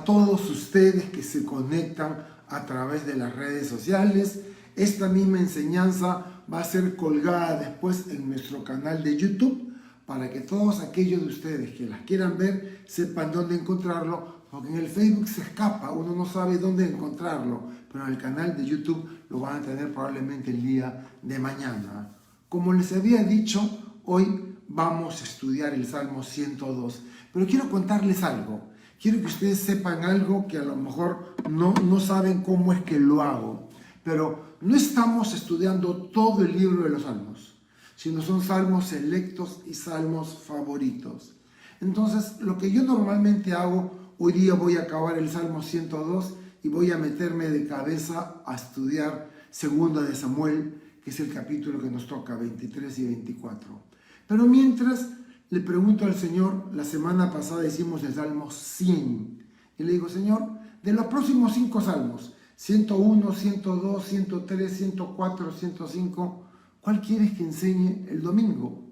a todos ustedes que se conectan a través de las redes sociales. Esta misma enseñanza va a ser colgada después en nuestro canal de YouTube para que todos aquellos de ustedes que las quieran ver sepan dónde encontrarlo, porque en el Facebook se escapa, uno no sabe dónde encontrarlo, pero en el canal de YouTube lo van a tener probablemente el día de mañana. Como les había dicho, hoy vamos a estudiar el Salmo 102, pero quiero contarles algo. Quiero que ustedes sepan algo que a lo mejor no saben cómo es que lo hago, pero no estamos estudiando todo el libro de los Salmos, sino son salmos selectos y salmos favoritos. Entonces, lo que yo normalmente hago, hoy día voy a acabar el Salmo 102 y voy a meterme de cabeza a estudiar 2 de Samuel, que es el capítulo que nos toca, 23 y 24. Pero mientras, le pregunto al Señor, la semana pasada hicimos el Salmo 100, y le digo, Señor, de los próximos 5 salmos, 101, 102, 103, 104, 105, ¿cuál quieres que enseñe el domingo?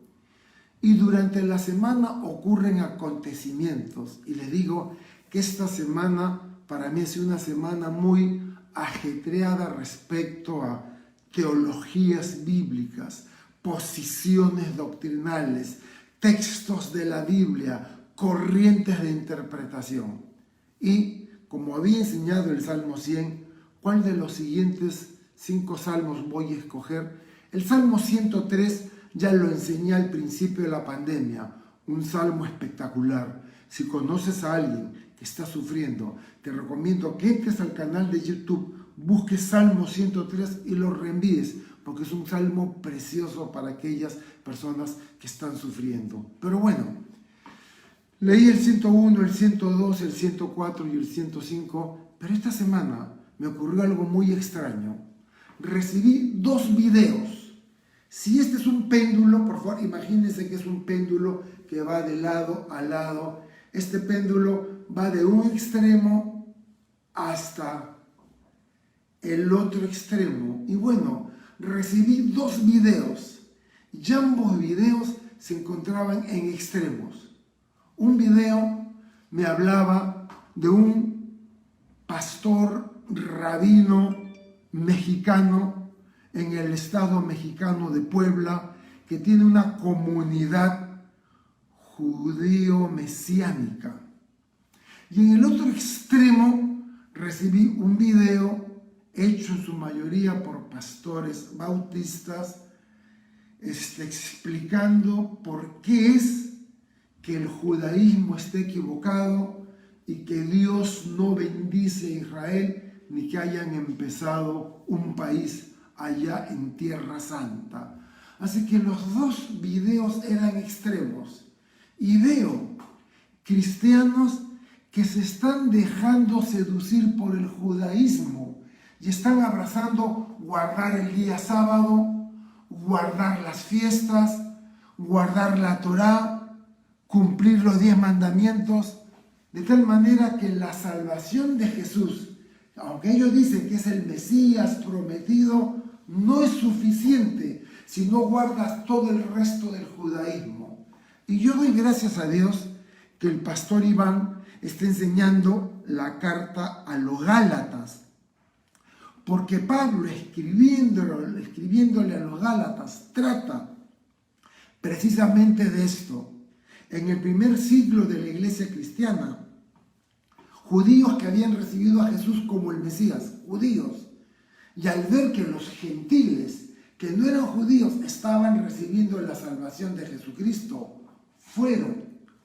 Y durante la semana ocurren acontecimientos, y les digo que esta semana para mí ha sido una semana muy ajetreada respecto a teologías bíblicas, posiciones doctrinales, textos de la Biblia, corrientes de interpretación. Y como había enseñado el Salmo 100, ¿cuál de los siguientes 5 salmos voy a escoger? El Salmo 103 ya lo enseñé al principio de la pandemia, un salmo espectacular. Si conoces a alguien que está sufriendo, te recomiendo que entres al canal de YouTube, busques Salmo 103 y lo reenvíes, porque es un salmo precioso para aquellas personas que están sufriendo. Pero bueno, leí el 101, el 102, el 104 y el 105, pero esta semana me ocurrió algo muy extraño. Recibí 2 videos. Si este es un péndulo, por favor, imagínense que es un péndulo que va de lado a lado. Este péndulo va de un extremo hasta el otro extremo. Y bueno, recibí 2 videos y ambos videos se encontraban en extremos. Un video me hablaba de un pastor rabino mexicano en el estado mexicano de Puebla que tiene una comunidad judío-mesiánica. Y en el otro extremo recibí un video hecho en su mayoría por pastores bautistas, explicando por qué es que el judaísmo está equivocado y que Dios no bendice a Israel ni que hayan empezado un país allá en Tierra Santa. Así que los 2 videos eran extremos. Y veo cristianos que se están dejando seducir por el judaísmo y están abrazando guardar el día sábado, guardar las fiestas, guardar la Torá, cumplir los 10 mandamientos, de tal manera que la salvación de Jesús, aunque ellos dicen que es el Mesías prometido, no es suficiente si no guardas todo el resto del judaísmo. Y yo doy gracias a Dios que el pastor Iván está enseñando la carta a los Gálatas, porque Pablo, escribiéndole a los Gálatas, trata precisamente de esto. En el primer siglo de la iglesia cristiana, judíos que habían recibido a Jesús como el Mesías, judíos, y al ver que los gentiles, que no eran judíos, estaban recibiendo la salvación de Jesucristo, fueron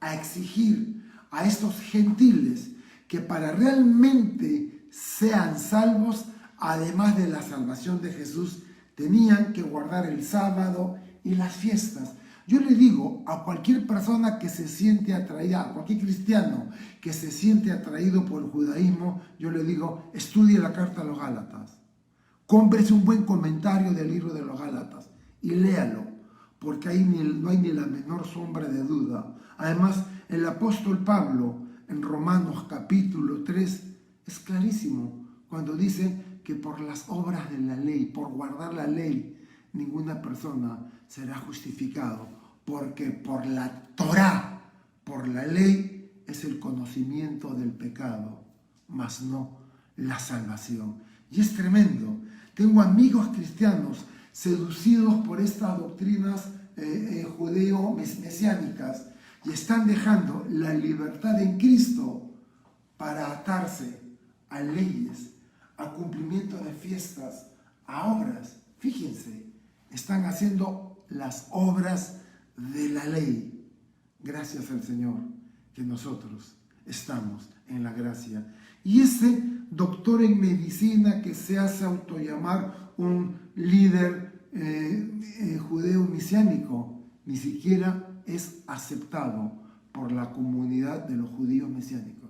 a exigir a estos gentiles que para realmente sean salvos, además de la salvación de Jesús, tenían que guardar el sábado y las fiestas. Yo le digo a cualquier persona que se siente atraída, a cualquier cristiano que se siente atraído por el judaísmo, yo le digo, estudie la carta a los Gálatas. Cómprese un buen comentario del libro de los Gálatas y léalo, porque ahí no hay ni la menor sombra de duda. Además, el apóstol Pablo, en Romanos capítulo 3, es clarísimo cuando dice que por las obras de la ley, por guardar la ley, ninguna persona será justificado, porque por la Torá, por la ley, es el conocimiento del pecado. mas no la salvación. Y es tremendo. Tengo amigos cristianos seducidos por estas doctrinas judeo-mesiánicas y están dejando la libertad en Cristo para atarse a leyes, a cumplimiento de fiestas, a obras. Fíjense, están haciendo las obras de la ley. Gracias al Señor que nosotros estamos en la gracia. Y ese doctor en medicina que se hace autollamar un líder judeo-mesiánico, ni siquiera es aceptado por la comunidad de los judíos mesiánicos,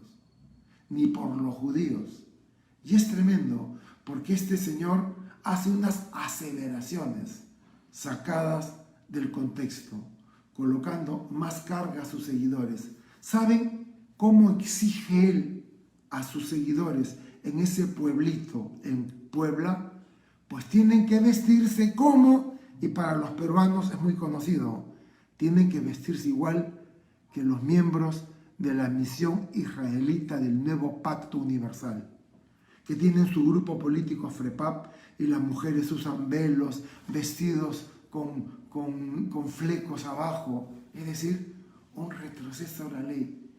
ni por los judíos. Y es tremendo, porque este señor hace unas aseveraciones sacadas del contexto, colocando más carga a sus seguidores. ¿Saben cómo exige él a sus seguidores en ese pueblito, en Puebla? Pues tienen que vestirse como, y para los peruanos es muy conocido, tienen que vestirse igual que los miembros de la misión israelita del Nuevo Pacto Universal, que tienen su grupo político FREPAP y las mujeres usan velos, vestidos con flecos abajo, es decir, un retroceso a la ley.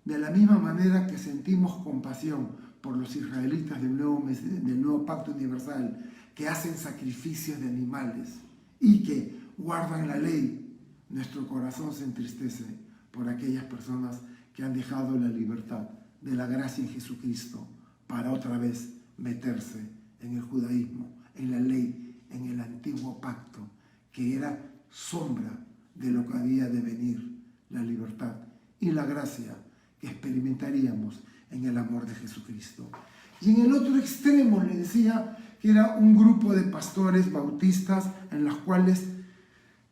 De la misma manera que sentimos compasión por los israelitas del Nuevo Pacto Universal, que hacen sacrificios de animales y que guardan la ley, nuestro corazón se entristece por aquellas personas que han dejado la libertad de la gracia en Jesucristo para otra vez meterse en el judaísmo, en la ley, en el antiguo pacto, que era sombra de lo que había de venir, la libertad y la gracia que experimentaríamos en el amor de Jesucristo. Y en el otro extremo le decía que era un grupo de pastores bautistas en los cuales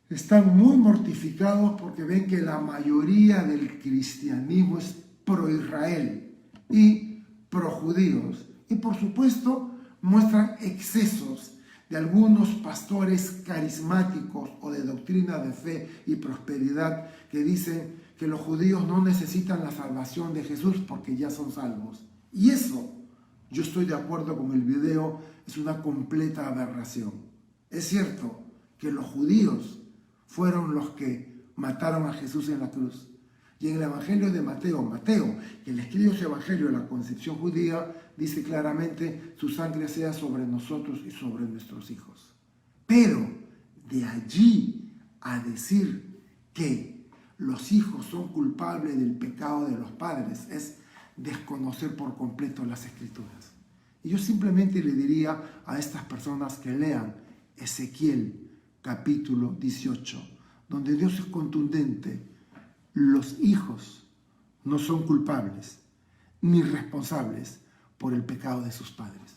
están muy mortificados porque ven que la mayoría del cristianismo es pro-Israel y pro-judíos. Y por supuesto muestran excesos de algunos pastores carismáticos o de doctrina de fe y prosperidad que dicen que los judíos no necesitan la salvación de Jesús porque ya son salvos. Y eso, yo estoy de acuerdo con el video, es una completa aberración. Es cierto que los judíos fueron los que mataron a Jesús en la cruz. Y en el Evangelio de Mateo, que le escribe ese Evangelio de la concepción judía, dice claramente, su sangre sea sobre nosotros y sobre nuestros hijos. Pero de allí a decir que los hijos son culpables del pecado de los padres es desconocer por completo las Escrituras. Y yo simplemente le diría a estas personas que lean Ezequiel capítulo 18, donde Dios es contundente: los hijos no son culpables ni responsables por el pecado de sus padres.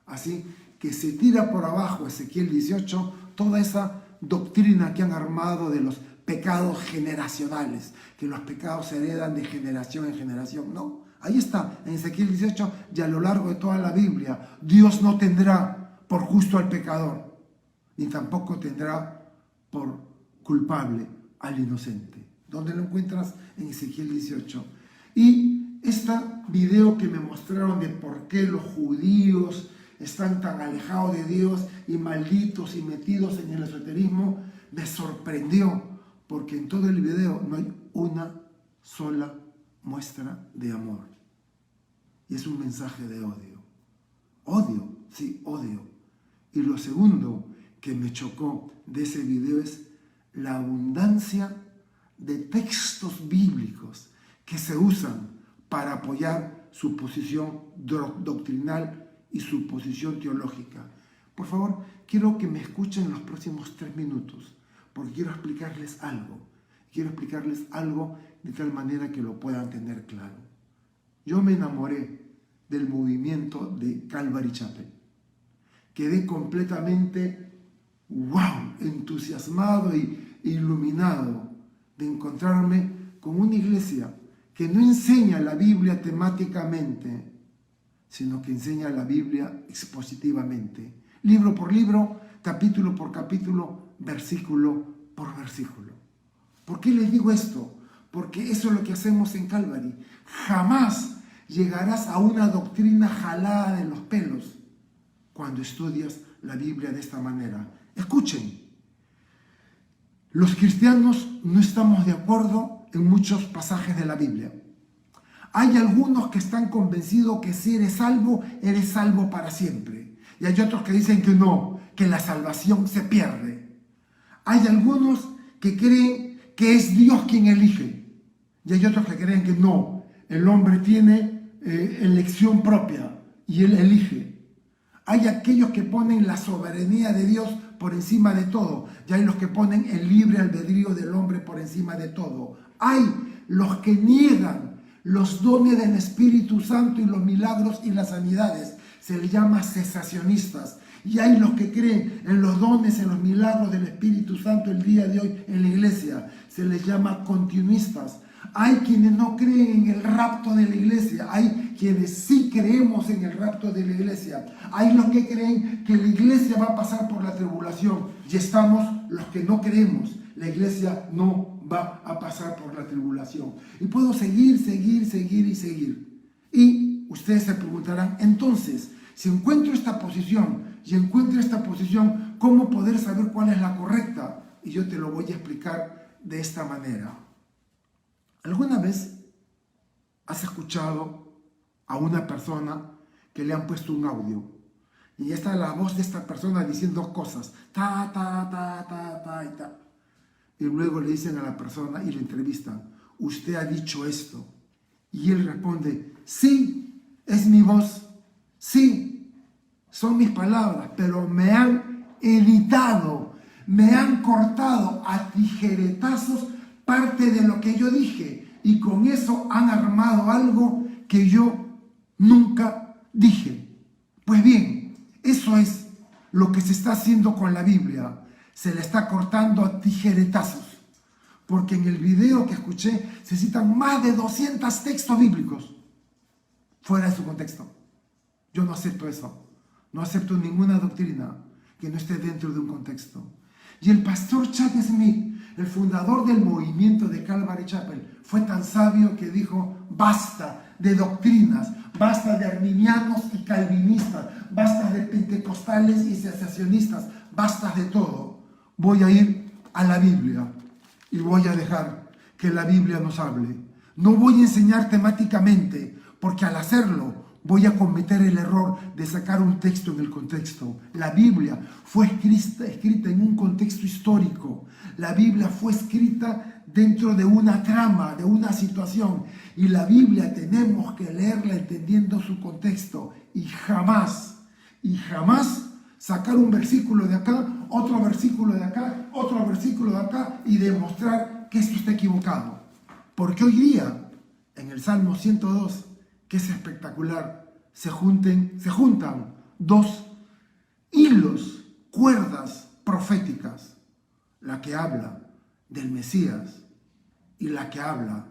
Así que se tira por abajo Ezequiel 18 toda esa doctrina que han armado de los pecados generacionales, que los pecados se heredan de generación en generación. No, ahí está, en Ezequiel 18 y a lo largo de toda la Biblia, Dios no tendrá por justo al pecador, ni tampoco tendrá por culpable al inocente. ¿Dónde lo encuentras? En Ezequiel 18. Y este video que me mostraron de por qué los judíos están tan alejados de Dios y malditos y metidos en el esoterismo, me sorprendió, porque en todo el video no hay una sola muestra de amor. Y es un mensaje de odio. Odio, sí, odio. Y lo segundo que me chocó de ese video es la abundancia de textos bíblicos que se usan para apoyar su posición doctrinal y su posición teológica. Por favor, quiero que me escuchen los próximos 3 minutos, porque quiero explicarles algo. Quiero explicarles algo de tal manera que lo puedan tener claro. Yo me enamoré del movimiento de Calvary Chapel. Quedé completamente, entusiasmado e iluminado de encontrarme con una iglesia que no enseña la Biblia temáticamente, sino que enseña la Biblia expositivamente, libro por libro, capítulo por capítulo, versículo por versículo. ¿Por qué les digo esto? Porque eso es lo que hacemos en Calvary. Jamás llegarás a una doctrina jalada de los pelos cuando estudias la Biblia de esta manera. Escuchen, los cristianos no estamos de acuerdo en muchos pasajes de la Biblia. Hay algunos que están convencidos que si eres salvo para siempre. Y hay otros que dicen que no, que la salvación se pierde. Hay algunos que creen que es Dios quien elige. Y hay otros que creen que no, el hombre tiene elección propia y él elige. Hay aquellos que ponen la soberanía de Dios por encima de todo. Y hay los que ponen el libre albedrío del hombre por encima de todo. Hay los que niegan los dones del Espíritu Santo y los milagros y las sanidades. Se les llama cesacionistas. Y hay los que creen en los dones, en los milagros del Espíritu Santo el día de hoy en la iglesia. Se les llama continuistas. Hay quienes no creen en el rapto de la iglesia. Hay quienes sí creemos en el rapto de la iglesia. Hay los que creen que la iglesia va a pasar por la tribulación. Y estamos los que no creemos. La iglesia no va a pasar por la tribulación. Y puedo seguir. Y ustedes se preguntarán, entonces, si encuentro esta posición ¿cómo poder saber cuál es la correcta? Y yo te lo voy a explicar de esta manera. ¿Alguna vez has escuchado a una persona que le han puesto un audio? Y está la voz de esta persona diciendo cosas. Y luego le dicen a la persona y le entrevistan. Usted ha dicho esto. Y él responde, sí, es mi voz. Sí, son mis palabras, pero me han editado, me han cortado a tijeretazos parte de lo que yo dije y con eso han armado algo que yo nunca dije. Pues bien, eso es lo que se está haciendo con la Biblia. Se le está cortando a tijeretazos. Porque en el video que escuché se citan más de 200 textos bíblicos fuera de su contexto. Yo no acepto eso. No acepto ninguna doctrina que no esté dentro de un contexto. Y el pastor Chuck Smith, el fundador del movimiento de Calvary Chapel, fue tan sabio que dijo, basta de doctrinas, basta de arminianos y calvinistas, basta de pentecostales y cesacionistas, basta de todo. Voy a ir a la Biblia y voy a dejar que la Biblia nos hable. No voy a enseñar temáticamente, porque al hacerlo voy a cometer el error de sacar un texto en el contexto. La Biblia fue escrita en un contexto histórico. La Biblia fue escrita dentro de una trama, de una situación. Y la Biblia tenemos que leerla entendiendo su contexto. Y jamás sacar un versículo de acá, otro versículo de acá, otro versículo de acá y demostrar que esto está equivocado. Porque hoy día, en el Salmo 102, que es espectacular, se juntan dos hilos, cuerdas proféticas, la que habla del Mesías y la que habla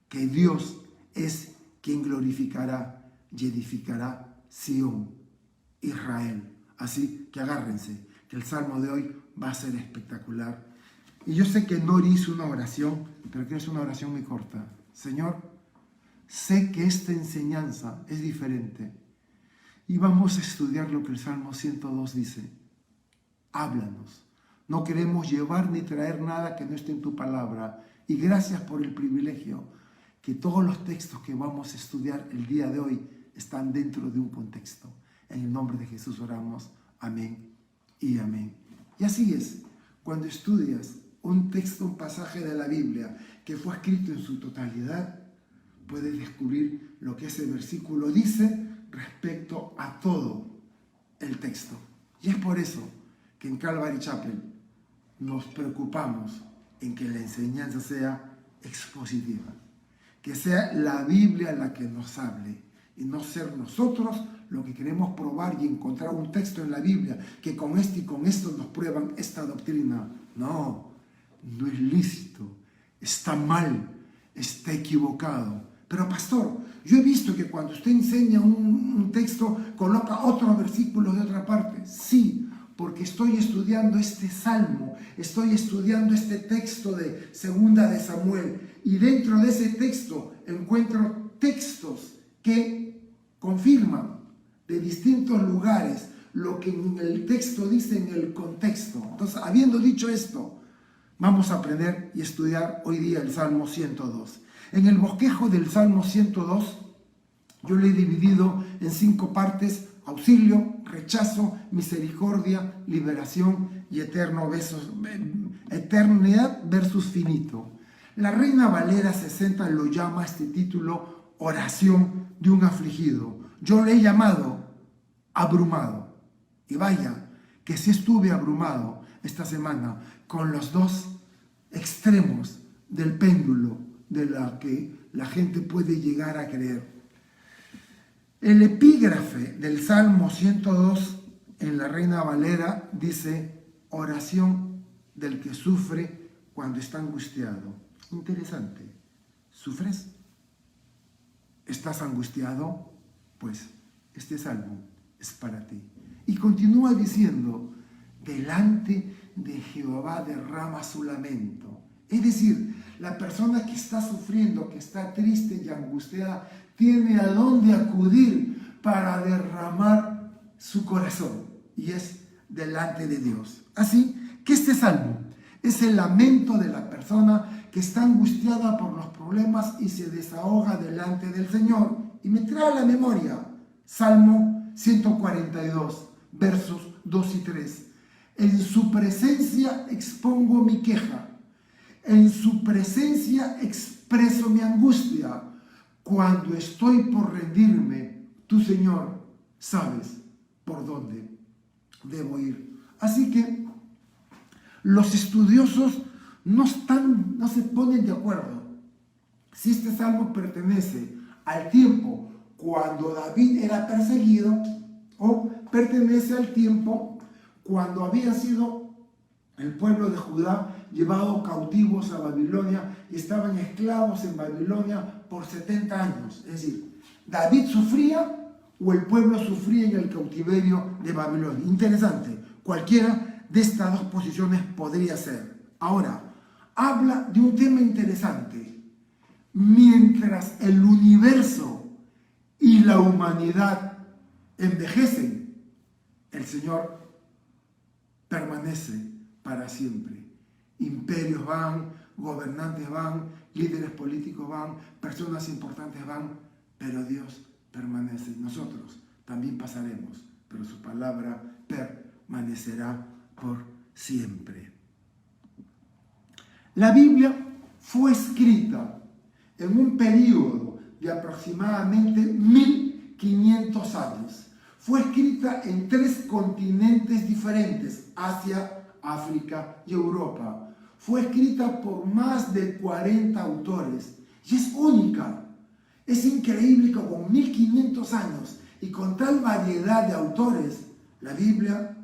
que Dios es quien glorificará y edificará Sión, Israel. Así que agárrense, que el Salmo de hoy va a ser espectacular. Y yo sé que Nori hizo una oración, pero que es una oración muy corta. Señor, sé que esta enseñanza es diferente y vamos a estudiar lo que el Salmo 102 dice. Háblanos. No queremos llevar ni traer nada que no esté en tu palabra. Y gracias por el privilegio que todos los textos que vamos a estudiar el día de hoy están dentro de un contexto. En el nombre de Jesús oramos. Amén y amén. Y así es, cuando estudias un texto, un pasaje de la Biblia que fue escrito en su totalidad, puedes descubrir lo que ese versículo dice respecto a todo el texto. Y es por eso que en Calvary Chapel nos preocupamos en que la enseñanza sea expositiva, que sea la Biblia la que nos hable y no ser nosotros lo que queremos probar y encontrar un texto en la Biblia que con esto y con esto nos prueban esta doctrina. No es lícito, está mal, está equivocado. Pero pastor, yo he visto que cuando usted enseña un texto, coloca otro versículo de otra parte. Sí, porque estoy estudiando este salmo, estoy estudiando este texto de Segunda de Samuel. Y dentro de ese texto encuentro textos que confirman de distintos lugares lo que en el texto dice en el contexto. Entonces, habiendo dicho esto, vamos a aprender y estudiar hoy día el Salmo 102. En el bosquejo del Salmo 102, yo lo he dividido en 5 partes: auxilio, rechazo, misericordia, liberación y eternidad versus finito. La Reina Valera 60 lo llama este título oración de un afligido. Yo lo he llamado abrumado. Y vaya, que sí estuve abrumado esta semana con los dos extremos del péndulo de la que la gente puede llegar a creer. El epígrafe del Salmo 102 en la Reina Valera dice: oración del que sufre cuando está angustiado. Interesante. ¿Sufres? ¿Estás angustiado? Pues este salmo es para ti. Y continúa diciendo: delante de Jehová derrama su lamento. Es decir, la persona que está sufriendo, que está triste y angustiada, tiene a dónde acudir para derramar su corazón, y es delante de Dios. Así que este salmo es el lamento de la persona que está angustiada por los problemas y se desahoga delante del Señor. Y me trae a la memoria Salmo 142, versos 2 y 3. En su presencia expongo mi queja, en su presencia expreso mi angustia. Cuando estoy por rendirme, tú, Señor, sabes por dónde debo ir. Así que los estudiosos no se ponen de acuerdo si este salmo pertenece al tiempo cuando David era perseguido o pertenece al tiempo cuando había sido el pueblo de Judá llevado cautivos a Babilonia y estaban esclavos en Babilonia por 70 años. Es decir, ¿David sufría o el pueblo sufría en el cautiverio de Babilonia? Interesante. Cualquiera de estas dos posiciones podría ser. Ahora, habla de un tema interesante. Mientras el universo y la humanidad envejecen, el Señor permanece para siempre. Imperios van, gobernantes van, líderes políticos van, personas importantes van, pero Dios permanece. Nosotros también pasaremos, pero su palabra permanecerá por siempre. La Biblia fue escrita en un periodo de aproximadamente 1500 años. Fue escrita en 3 continentes diferentes: Asia, África y Europa. Fue escrita por más de 40 autores y es única. Es increíble que con 1500 años y con tal variedad de autores, la Biblia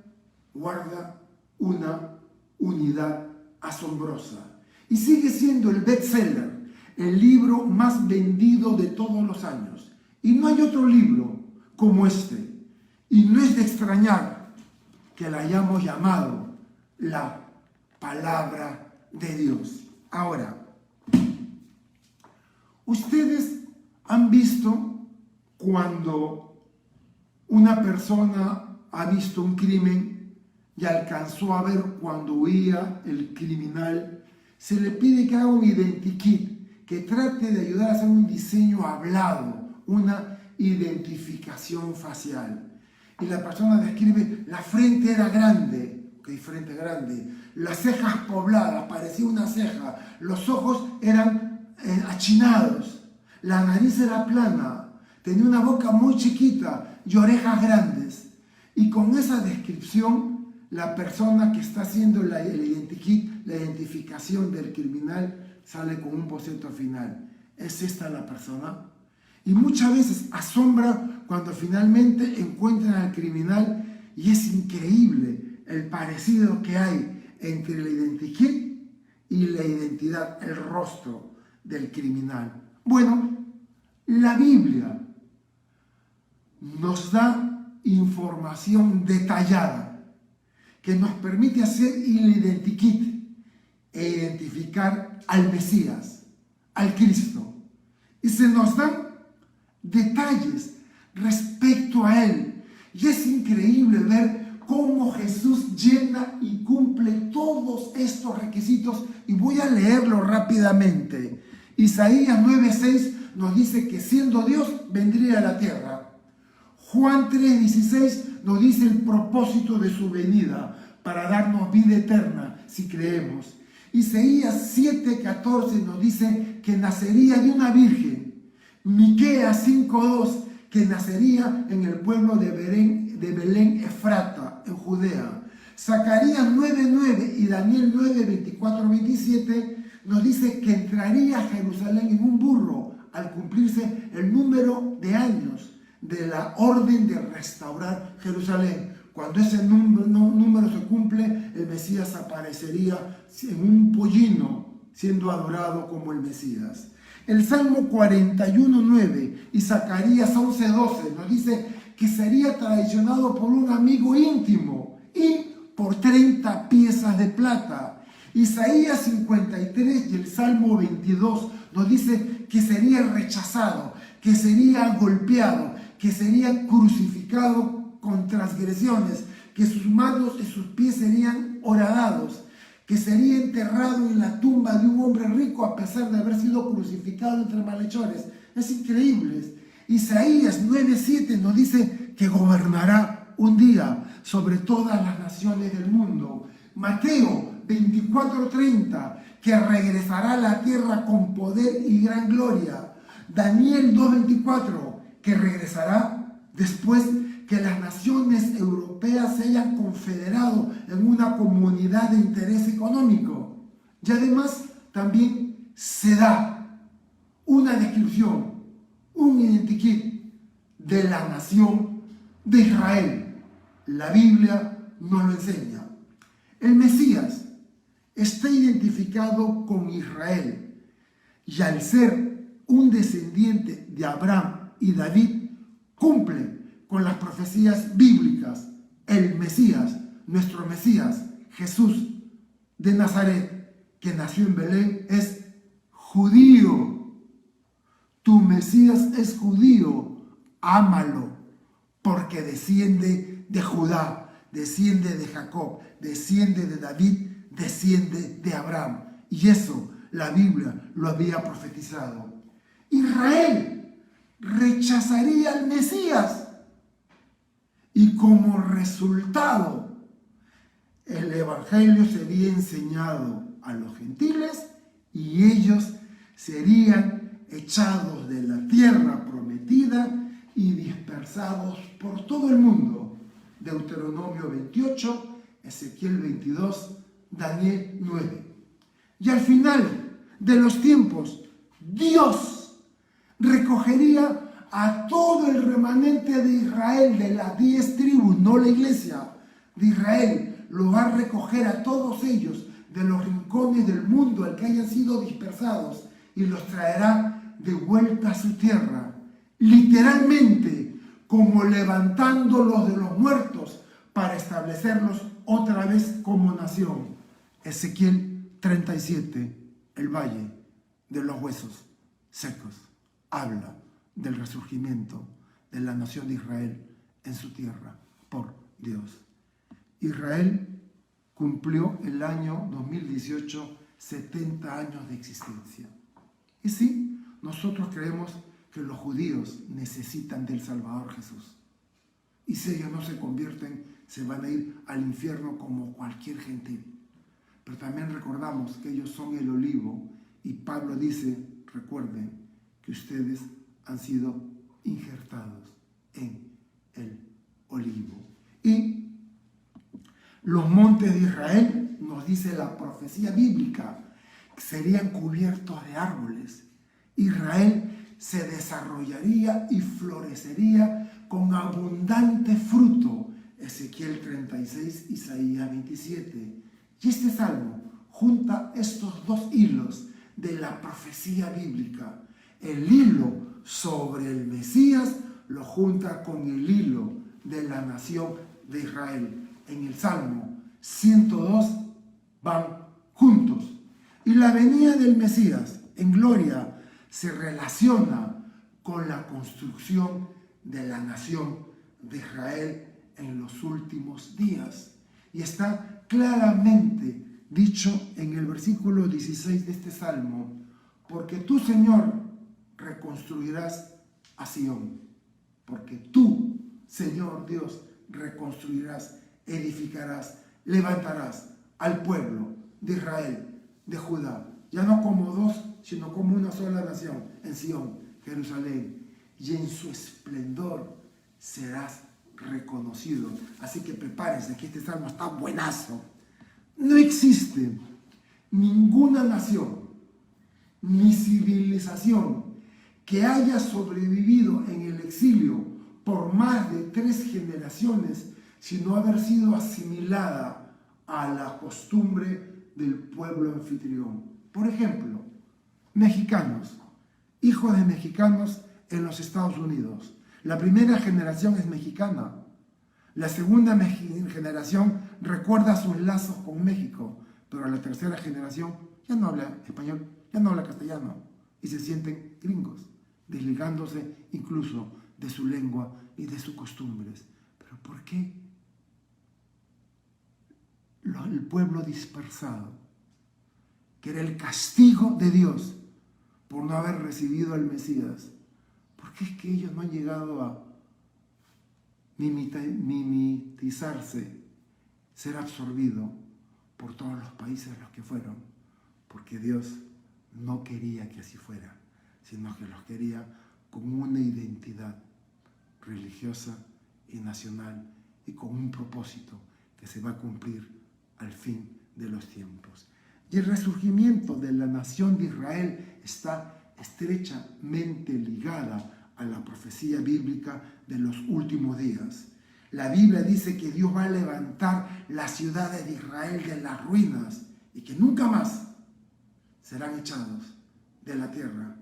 guarda una unidad asombrosa y sigue siendo el bestseller, el libro más vendido de todos los años. Y no hay otro libro como este. Y no es de extrañar que la hayamos llamado la palabra de Dios. Ahora, ustedes han visto cuando una persona ha visto un crimen y alcanzó a ver cuando huía el criminal, se le pide que haga un identikit, que trate de ayudar a hacer un diseño hablado, una identificación facial. Y la persona describe: la frente era grande, ok, frente grande, las cejas pobladas, parecía una ceja, los ojos eran achinados, la nariz era plana, tenía una boca muy chiquita y orejas grandes. Y con esa descripción, la persona que está haciendo el identikit, la identificación del criminal, sale con un boceto final. ¿Es esta la persona? Y muchas veces asombra cuando finalmente encuentran al criminal y es increíble el parecido que hay entre el identikit y la identidad, el rostro del criminal. Bueno, la Biblia nos da información detallada que nos permite hacer el identikit e identificar al Mesías, al Cristo. Y se nos dan detalles respecto a Él. Y es increíble ver cómo Jesús llena y cumple todos estos requisitos. Y voy a leerlo rápidamente. Isaías 9:6 nos dice que siendo Dios vendría a la tierra. Juan 3:16 nos dice el propósito de su venida para darnos vida eterna si creemos. Isaías 7:14 nos dice que nacería de una virgen. Miqueas 5:2 que nacería en el pueblo de Belén Efrata, en Judea. Zacarías 9:9 y Daniel 9:24-27 nos dice que entraría a Jerusalén en un burro al cumplirse el número de años de la orden de restaurar Jerusalén. Cuando ese número se cumple, el Mesías aparecería en un pollino siendo adorado como el Mesías. El Salmo 41:9 y Zacarías 11:12 nos dice que sería traicionado por un amigo íntimo y por 30 piezas de plata. Isaías 53 y el Salmo 22 nos dice que sería rechazado, que sería golpeado, que sería crucificado con transgresiones, que sus manos y sus pies serían horadados, que sería enterrado en la tumba de un hombre rico a pesar de haber sido crucificado entre malhechores. Es increíble. Isaías 9:7 nos dice que gobernará un día sobre todas las naciones del mundo. Mateo 24:30 que regresará a la tierra con poder y gran gloria. Daniel 2:24 que regresará después que las naciones europeas se hayan confederado en una comunidad de interés económico. Y además también se da una descripción, un identikit de la nación de Israel. La Biblia nos lo enseña. El Mesías está identificado con Israel y al ser un descendiente de Abraham y David, cumple con las profecías bíblicas. El Mesías, nuestro Mesías, Jesús de Nazaret, que nació en Belén, es judío. Tu Mesías es judío, ámalo, porque desciende de Judá, desciende de Jacob, desciende de David, desciende de Abraham. Y eso la Biblia lo había profetizado. Israel rechazaría al Mesías. Y como resultado, el Evangelio sería enseñado a los gentiles y ellos serían echados de la tierra prometida y dispersados por todo el mundo. Deuteronomio 28, Ezequiel 22, Daniel 9. Y al final de los tiempos, Dios recogería a todo el remanente de Israel, de las 10 tribus, no la iglesia de Israel, lo va a recoger a todos ellos de los rincones del mundo al que hayan sido dispersados y los traerá de vuelta a su tierra, literalmente como levantándolos de los muertos para establecerlos otra vez como nación. Ezequiel 37, el valle de los huesos secos, habla del resurgimiento de la nación de Israel en su tierra por Dios. Israel cumplió el año 2018 70 años de existencia. Y sí, nosotros creemos que los judíos necesitan del Salvador Jesús. Y si ellos no se convierten, se van a ir al infierno como cualquier gentil. Pero también recordamos que ellos son el olivo y Pablo dice, recuerden que ustedes han sido injertados en el olivo. Y los montes de Israel, nos dice la profecía bíblica, serían cubiertos de árboles. Israel se desarrollaría y florecería con abundante fruto. Ezequiel 36, Isaías 27. Y este salmo junta estos dos hilos de la profecía bíblica. El hilo sobre el Mesías lo junta con el hilo de la nación de Israel. En el Salmo 102 van juntos. Y la venida del Mesías en gloria se relaciona con la construcción de la nación de Israel en los últimos días. Y está claramente dicho en el versículo 16 de este salmo: porque tú, Señor, reconstruirás a Sión. Porque tú, Señor Dios, reconstruirás, edificarás, levantarás al pueblo de Israel, de Judá, ya no como dos, sino como una sola nación, en Sión, Jerusalén, y en su esplendor serás reconocido. Así que prepárense, que este salmo está buenazo. No existe ninguna nación ni civilización que haya sobrevivido en el exilio por más de 3 generaciones sin no haber sido asimilada a la costumbre del pueblo anfitrión. Por ejemplo, mexicanos, hijos de mexicanos en los Estados Unidos. La primera generación es mexicana. La segunda generación recuerda sus lazos con México, pero la tercera generación ya no habla español, ya no habla castellano y se sienten gringos, desligándose incluso de su lengua y de sus costumbres. ¿Pero por qué? El pueblo dispersado, que era el castigo de Dios por no haber recibido al Mesías. ¿Por qué es que ellos no han llegado a mimetizarse, ser absorbido por todos los países a los que fueron? Porque Dios no quería que así fuera, sino que los quería con una identidad religiosa y nacional y con un propósito que se va a cumplir al fin de los tiempos. Y el resurgimiento de la nación de Israel está estrechamente ligada a la profecía bíblica de los últimos días. La Biblia dice que Dios va a levantar las ciudades de Israel de las ruinas y que nunca más serán echados de la tierra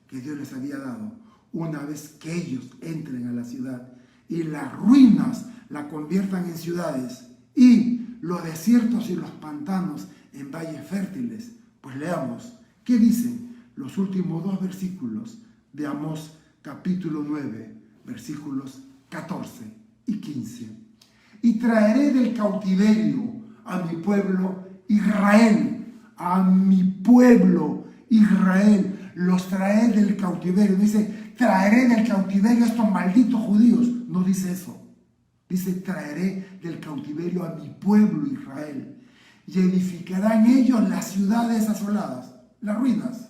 que Dios les había dado una vez que ellos entren a la ciudad y las ruinas la conviertan en ciudades y los desiertos y los pantanos en valles fértiles. Pues leamos, ¿qué dicen los últimos 2 versículos de Amós capítulo 9, versículos 14 y 15? Y traeré del cautiverio a mi pueblo Israel, a mi pueblo Israel, los traeré del cautiverio. Dice, traeré del cautiverio a estos malditos judíos. No dice eso. Dice, traeré del cautiverio a mi pueblo Israel. Y edificarán ellos las ciudades asoladas, las ruinas.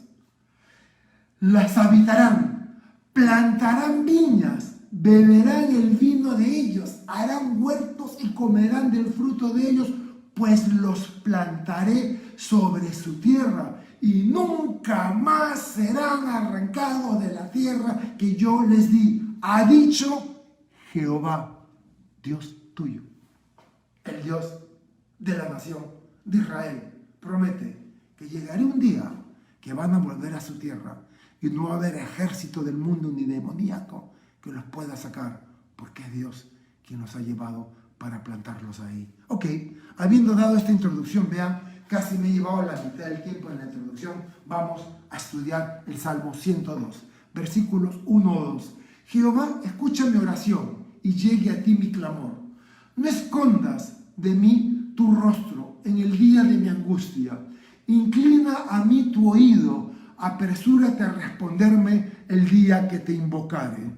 Las habitarán, plantarán viñas, beberán el vino de ellos, harán huertos y comerán del fruto de ellos, pues los plantaré sobre su tierra y nunca más serán arrancados de la tierra que yo les di. Ha dicho Jehová, Dios tuyo, el Dios de la nación de Israel. Promete que llegará un día que van a volver a su tierra y no va a haber ejército del mundo ni demoníaco que los pueda sacar, porque es Dios quien los ha llevado para plantarlos ahí. Ok, habiendo dado esta introducción, vean, casi me he llevado la mitad del tiempo en la introducción. Vamos a estudiar el Salmo 102, versículos 1 o 2. Jehová, escucha mi oración y llegue a ti mi clamor. No escondas de mí tu rostro en el día de mi angustia. Inclina a mí tu oído, apresúrate a responderme el día que te invocare.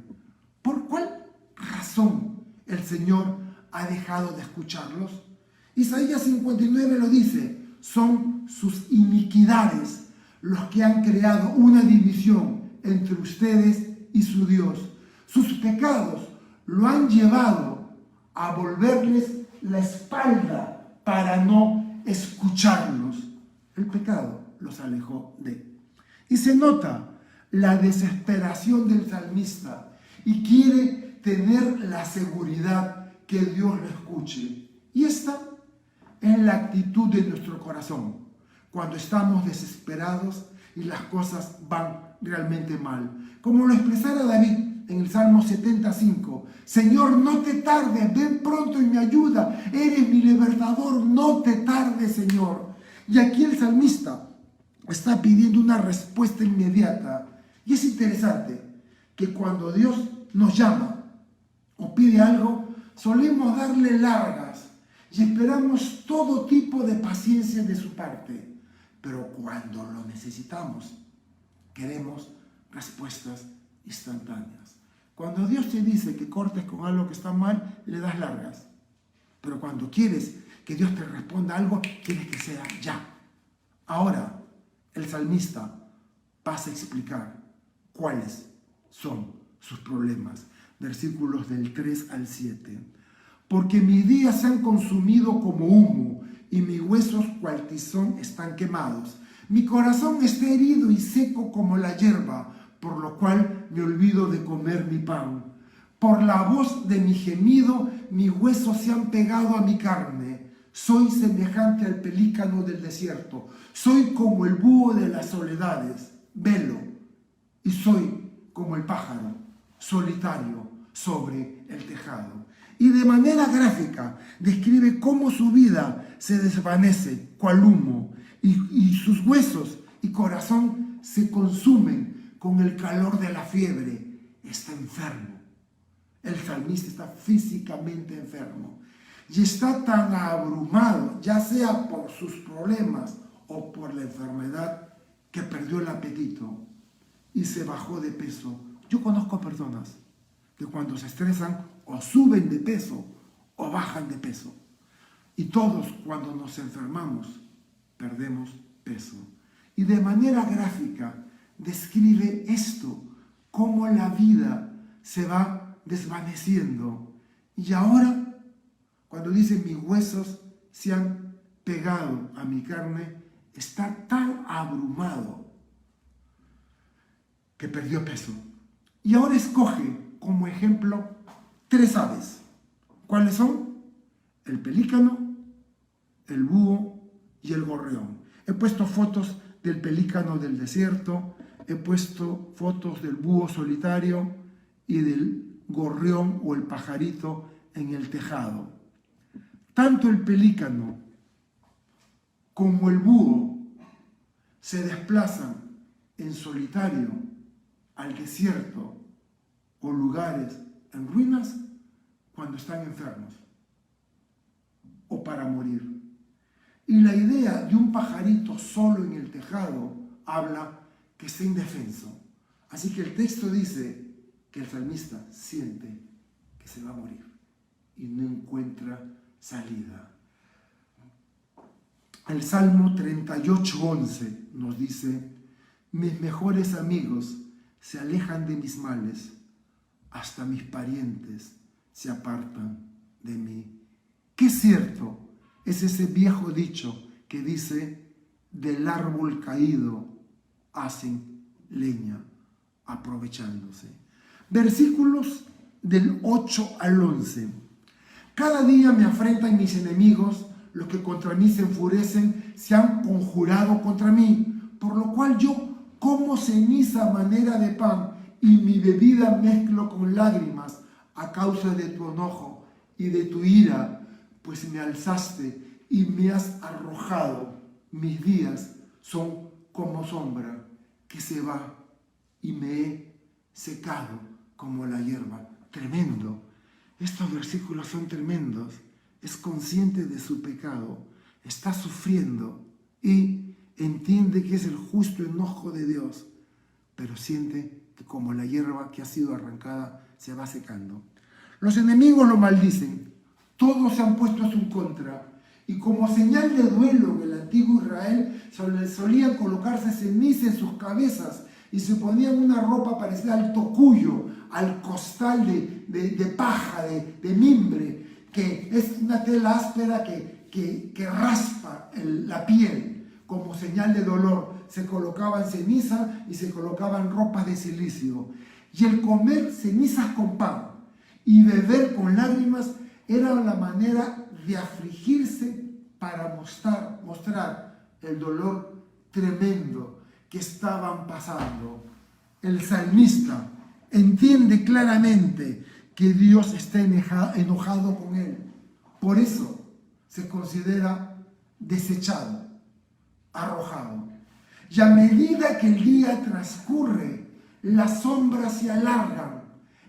¿Por cuál razón el Señor ha dejado de escucharlos? Isaías 59 lo dice, son sus iniquidades los que han creado una división entre ustedes y su Dios. Sus pecados lo han llevado a volverles la espalda para no escucharlos. El pecado los alejó de él. Y se nota la desesperación del salmista y quiere tener la seguridad que Dios lo escuche. Y esta es la actitud de nuestro corazón cuando estamos desesperados y las cosas van realmente mal. Como lo expresara David en el Salmo 75, Señor, no te tardes, ven pronto y me ayuda, eres mi libertador, no te tardes, Señor. Y aquí el salmista está pidiendo una respuesta inmediata. Y es interesante que cuando Dios nos llama o pide algo, solemos darle largas y esperamos todo tipo de paciencia de su parte. Pero cuando lo necesitamos, queremos respuestas instantáneas. Cuando Dios te dice que cortes con algo que está mal, le das largas. Pero cuando quieres que Dios te responda algo, quieres que sea ya. Ahora, el salmista pasa a explicar cuáles son sus problemas. Versículos del 3 al 7. Porque mis días se han consumido como humo y mis huesos cual tizón están quemados. Mi corazón está herido y seco como la hierba, por lo cual me olvido de comer mi pan. Por la voz de mi gemido, mis huesos se han pegado a mi carne. Soy semejante al pelícano del desierto. Soy como el búho de las soledades. Velo. Y soy como el pájaro solitario sobre el tejado. Y de manera gráfica describe cómo su vida se desvanece cual humo y sus huesos y corazón se consumen con el calor de la fiebre. Está enfermo. El salmista está físicamente enfermo y está tan abrumado, ya sea por sus problemas o por la enfermedad, que perdió el apetito y se bajó de peso. Yo conozco personas que cuando se estresan o suben de peso o bajan de peso. Y todos cuando nos enfermamos perdemos peso. Y de manera gráfica describe esto, cómo la vida se va desvaneciendo. Y ahora, cuando dice mis huesos se han pegado a mi carne, está tan abrumado que perdió peso. Y ahora escoge como ejemplo 3 aves. ¿Cuáles son? El pelícano, el búho y el gorrión. He puesto fotos del pelícano del desierto, he puesto fotos del búho solitario y del gorrión o el pajarito en el tejado. Tanto el pelícano como el búho se desplazan en solitario al desierto o lugares en ruinas cuando están enfermos o para morir. Y la idea de un pajarito solo en el tejado habla que está indefenso. Así que el texto dice que el salmista siente que se va a morir y no encuentra salida. El Salmo 38:11 nos dice: mis mejores amigos se alejan de mis males, hasta mis parientes se apartan de mí. Qué cierto es ese viejo dicho que dice: del árbol caído hacen leña, aprovechándose. Versículos del 8 al 11. Cada día me afrentan mis enemigos, los que contra mí se enfurecen, se han conjurado contra mí, por lo cual yo como ceniza a manera de pan y mi bebida mezclo con lágrimas a causa de tu enojo y de tu ira, pues me alzaste y me has arrojado. Mis días son como sombra que se va y me he secado como la hierba. Tremendo. Estos versículos son tremendos. Es consciente de su pecado, está sufriendo y entiende que es el justo enojo de Dios, pero siente que como la hierba que ha sido arrancada se va secando. Los enemigos lo maldicen, todos se han puesto a su contra, y como señal de duelo en el antiguo Israel solían colocarse ceniza en sus cabezas y se ponían una ropa parecida al tocuyo, al costal de paja, de mimbre, que es una tela áspera que raspa la piel como señal de dolor. Se colocaban ceniza y se colocaban ropas de silicio. Y el comer cenizas con pan y beber con lágrimas era la manera de afligirse para mostrar el dolor tremendo que estaban pasando. El salmista entiende claramente que Dios está enojado con él. Por eso se considera desechado, arrojado. Y a medida que el día transcurre, las sombras se alargan,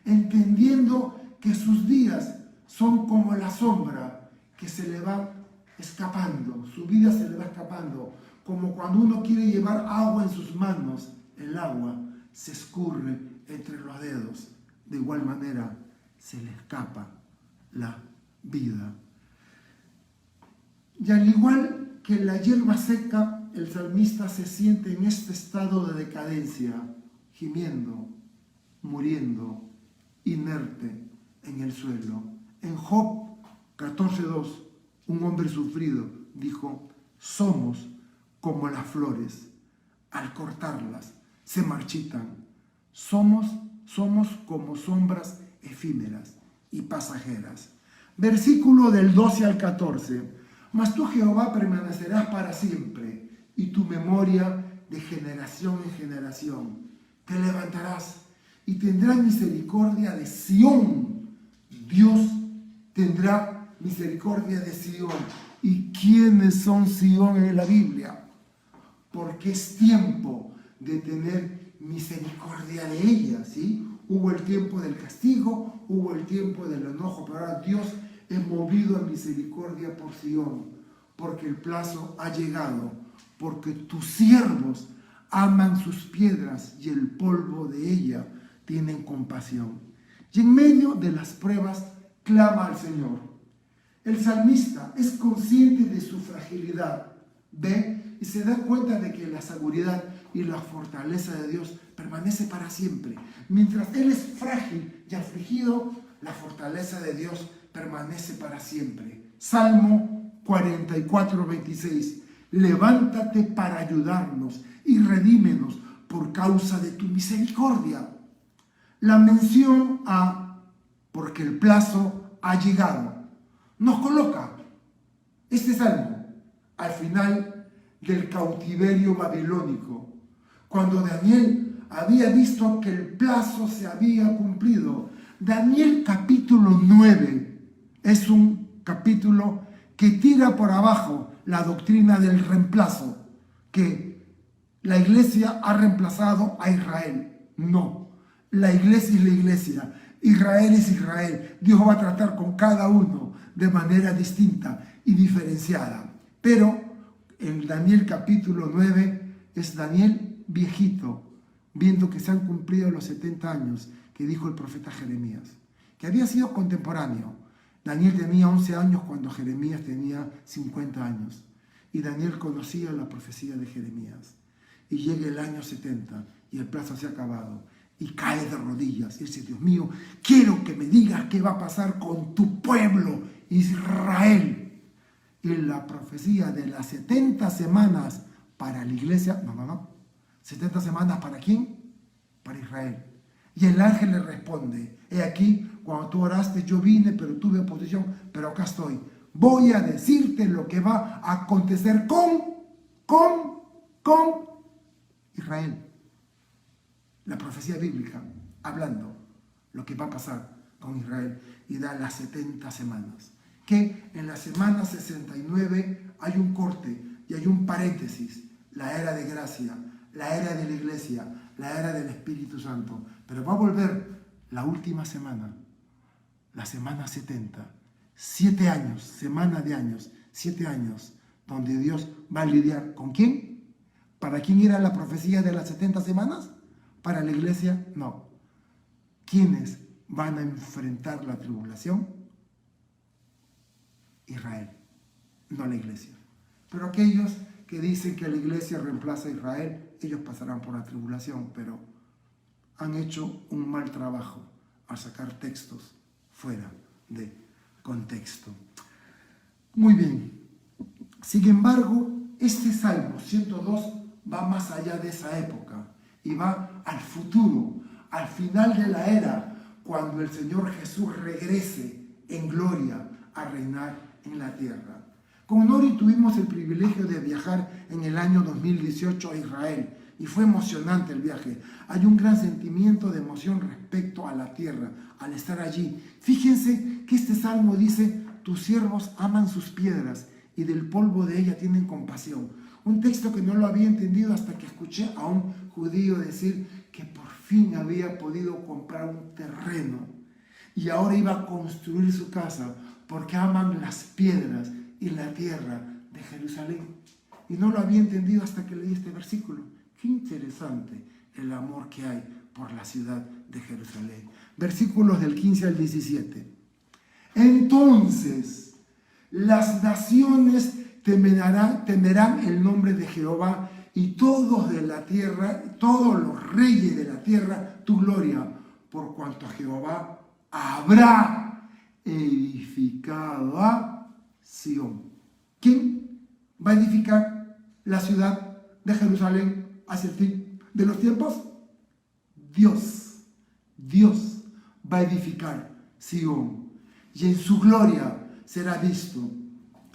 entendiendo que sus días son como la sombra que se le va escapando, su vida se le va escapando, como cuando uno quiere llevar agua en sus manos, el agua se escurre entre los dedos. De igual manera, se le escapa la vida. Y al igual que la hierba seca, el salmista se siente en este estado de decadencia, gimiendo, muriendo, inerte en el suelo. En Job 14:2, un hombre sufrido dijo: somos como las flores, al cortarlas se marchitan. Somos como sombras efímeras y pasajeras. Versículo del 12 al 14. Mas tú, Jehová, permanecerás para siempre, y tu memoria de generación en generación. Te levantarás y tendrás misericordia de Sión. Dios tendrá misericordia de Sión. ¿Y quiénes son Sión en la Biblia? Porque es tiempo de tener misericordia de ella, ¿sí? Hubo el tiempo del castigo, hubo el tiempo del enojo, pero ahora Dios es movido a misericordia por Sión, porque el plazo ha llegado, porque tus siervos aman sus piedras y el polvo de ella tienen compasión. Y en medio de las pruebas clama al Señor. El salmista es consciente de su fragilidad, ve y se da cuenta de que la seguridad y la fortaleza de Dios permanece para siempre. Mientras él es frágil y afligido, la fortaleza de Dios permanece para siempre. Salmo 44:26. Levántate para ayudarnos y redímenos por causa de tu misericordia. La mención a porque el plazo ha llegado nos coloca este salmo al final del cautiverio babilónico, cuando Daniel había visto que el plazo se había cumplido. Daniel capítulo 9 es un capítulo que tira por abajo la doctrina del reemplazo, que la iglesia ha reemplazado a Israel. No, la iglesia es la iglesia, Israel es Israel. Dios va a tratar con cada uno de manera distinta y diferenciada. Pero en Daniel capítulo 9 es Daniel viejito, viendo que se han cumplido los 70 años que dijo el profeta Jeremías, que había sido contemporáneo. Daniel tenía 11 años cuando Jeremías tenía 50 años. Y Daniel conocía la profecía de Jeremías. Y llega el año 70 y el plazo se ha acabado. Y cae de rodillas y dice: Dios mío, quiero que me digas qué va a pasar con tu pueblo, Israel. Y la profecía de las 70 semanas para la iglesia, no. 70 semanas ¿para quién? Para Israel. Y el ángel le responde: he aquí, cuando tú oraste yo vine, pero tuve oposición, pero acá estoy. Voy a decirte lo que va a acontecer con Israel. La profecía bíblica, hablando lo que va a pasar con Israel, y da las 70 semanas. Que en la semana 69 hay un corte y hay un paréntesis, la era de gracia, la era de la iglesia, la era del Espíritu Santo. Pero va a volver la última semana, la semana 70, 7 años, semana de años, 7 años, donde Dios va a lidiar ¿con quién? ¿Para quién era la profecía de las 70 semanas? ¿Para la iglesia? No. ¿Quiénes van a enfrentar la tribulación? Israel, no la iglesia. Pero aquellos que dicen que la iglesia reemplaza a Israel, ellos pasarán por la tribulación, pero han hecho un mal trabajo al sacar textos fuera de contexto. Muy bien. Sin embargo, este Salmo 102 va más allá de esa época y va al futuro, al final de la era, cuando el Señor Jesús regrese en gloria a reinar en la tierra. Con Nori tuvimos el privilegio de viajar en el año 2018 a Israel y fue emocionante el viaje. Hay un gran sentimiento de emoción respecto a la tierra, al estar allí. Fíjense que este salmo dice: tus siervos aman sus piedras y del polvo de ella tienen compasión. Un texto que no lo había entendido hasta que escuché a un judío decir que por fin había podido comprar un terreno y ahora iba a construir su casa porque aman las piedras y la tierra de Jerusalén. Y no lo había entendido hasta que leí este versículo. Qué interesante el amor que hay por la ciudad de Jerusalén. Versículos del 15 al 17. Entonces las naciones temerán el nombre de Jehová, y todos de la tierra, todos los reyes de la tierra, tu gloria, por cuanto Jehová habrá edificado a Sión. ¿Quién va a edificar la ciudad de Jerusalén hacia el fin de los tiempos? Dios. Dios va a edificar Sión, y en su gloria será visto.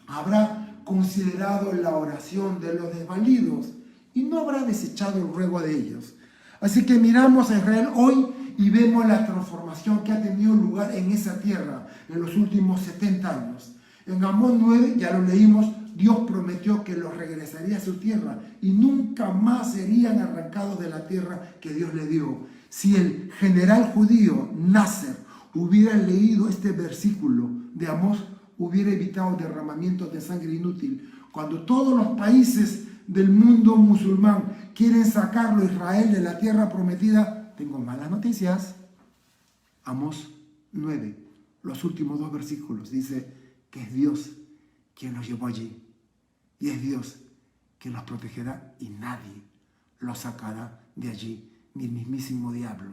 Habrá considerado la oración de los desvalidos y no habrá desechado el ruego de ellos. Así que miramos a Israel hoy y vemos la transformación que ha tenido lugar en esa tierra en los últimos 70 años. En Amós 9, ya lo leímos, Dios prometió que los regresaría a su tierra y nunca más serían arrancados de la tierra que Dios le dio. Si el general judío Nasser hubiera leído este versículo de Amós, hubiera evitado derramamientos de sangre inútil. Cuando todos los países del mundo musulmán quieren sacarlo a Israel de la tierra prometida, tengo malas noticias. Amós 9, los últimos 2 versículos, dice que es Dios quien los llevó allí. Y es Dios quien los protegerá y nadie los sacará de allí, ni el mismísimo diablo.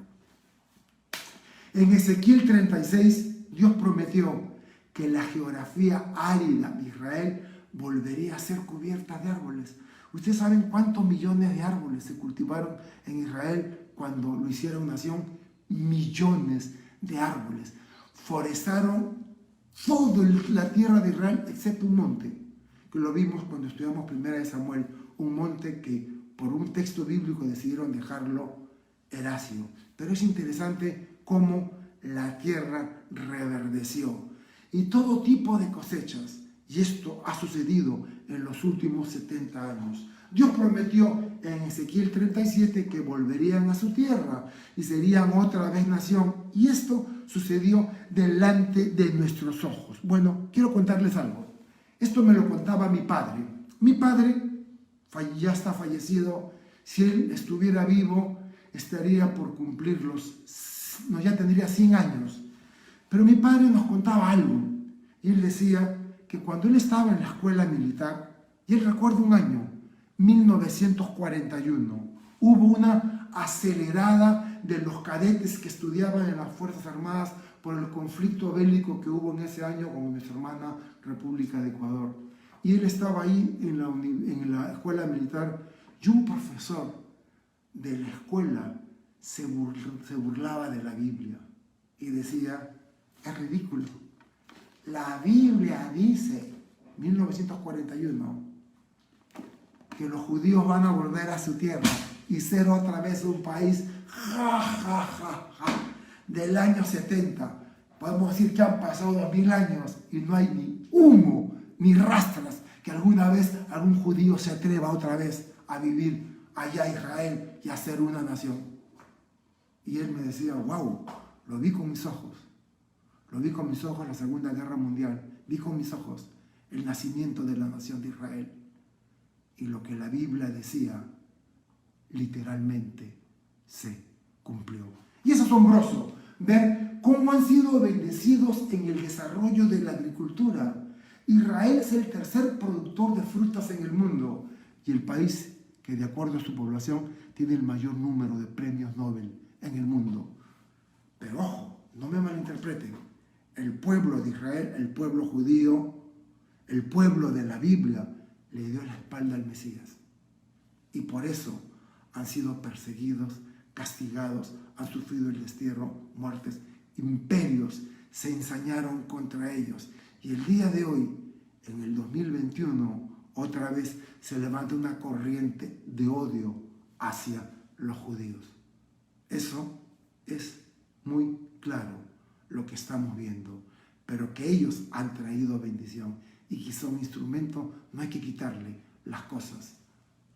En Ezequiel 36, Dios prometió que la geografía árida de Israel volvería a ser cubierta de árboles. ¿Ustedes saben cuántos millones de árboles se cultivaron en Israel cuando lo hicieron nación? Millones de árboles. Forestaron toda la tierra de Israel excepto un monte, que lo vimos cuando estudiamos 1 Samuel, un monte que por un texto bíblico decidieron dejarlo heráceo. Pero es interesante cómo la tierra reverdeció. Y todo tipo de cosechas. Y esto ha sucedido en los últimos 70 años. Dios prometió en Ezequiel 37 que volverían a su tierra y serían otra vez nación. Y esto sucedió delante de nuestros ojos. Bueno, quiero contarles algo. Esto me lo contaba mi padre. Mi padre ya está fallecido. Si él estuviera vivo, estaría por cumplir ya tendría 100 años. Pero mi padre nos contaba algo. Y él decía que cuando él estaba en la escuela militar, y él recuerda un año, 1941, hubo una acelerada de los cadetes que estudiaban en las Fuerzas Armadas por el conflicto bélico que hubo en ese año con nuestra hermana República de Ecuador. Y él estaba ahí en la escuela militar, y un profesor de la escuela se burlaba de la Biblia y decía: es ridículo. La Biblia dice, 1941, que los judíos van a volver a su tierra y ser otra vez un país, del año 70. Podemos decir que han pasado 2000 años y no hay ni humo, ni rastras que alguna vez algún judío se atreva otra vez a vivir allá en Israel y a ser una nación. Y él me decía: wow, lo vi con mis ojos. Lo vi con mis ojos la Segunda Guerra Mundial. Vi con mis ojos el nacimiento de la nación de Israel. Y lo que la Biblia decía, literalmente, se cumplió. Y es asombroso ver cómo han sido bendecidos en el desarrollo de la agricultura. Israel es el tercer productor de frutas en el mundo y el país que, de acuerdo a su población, tiene el mayor número de premios Nobel en el mundo. Pero ojo, no me malinterpreten. El pueblo de Israel, el pueblo judío, el pueblo de la Biblia, le dio la espalda al Mesías. Y por eso han sido perseguidos, castigados, han sufrido el destierro, muertes. Imperios se ensañaron contra ellos. Y el día de hoy, en el 2021, otra vez se levanta una corriente de odio hacia los judíos. Eso es muy claro lo que estamos viendo, pero que ellos han traído bendición y que son instrumentos, no hay que quitarle las cosas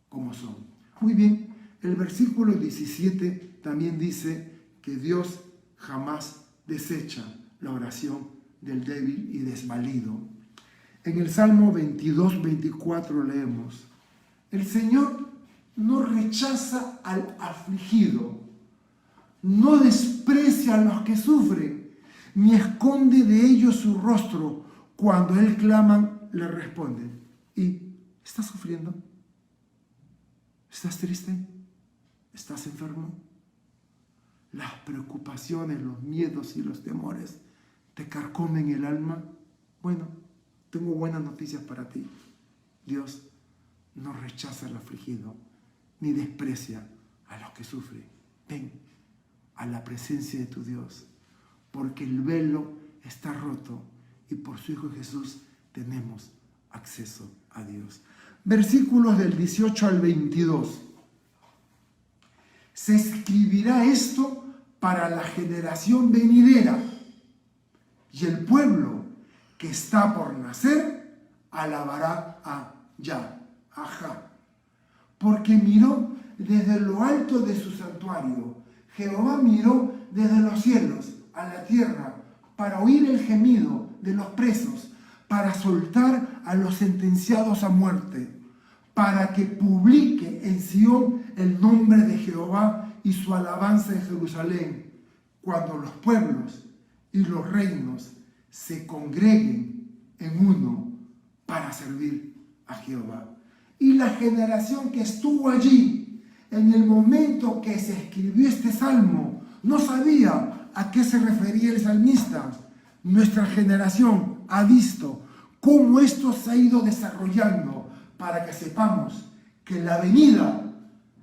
como son. Muy bien, El versículo 17 también dice que Dios jamás desecha la oración del débil y desvalido. En el Salmo 22, 24 leemos: el Señor no rechaza al afligido, no desprecia a los que sufren, ni esconde de ellos su rostro. Cuando Él claman, le responden. ¿Y estás sufriendo? ¿Estás triste? ¿Estás enfermo? Las preocupaciones, los miedos y los temores te carcomen el alma. Bueno, tengo buenas noticias para ti. Dios no rechaza al afligido, ni desprecia a los que sufren. Ven a la presencia de tu Dios, porque el velo está roto y por su Hijo Jesús tenemos acceso a Dios. Versículos del 18 al 22. Se escribirá esto para la generación venidera, y el pueblo que está por nacer alabará a Yahvé. Porque miró desde lo alto de su santuario, Jehová miró desde los cielos a la tierra para oír el gemido de los presos, para soltar a los sentenciados a muerte, para que publique en Sión el nombre de Jehová y su alabanza en Jerusalén, cuando los pueblos y los reinos se congreguen en uno para servir a Jehová. Y la generación que estuvo allí en el momento que se escribió este salmo no sabía a qué se refería el salmista. Nuestra generación ha visto cómo esto se ha ido desarrollando para que sepamos que la venida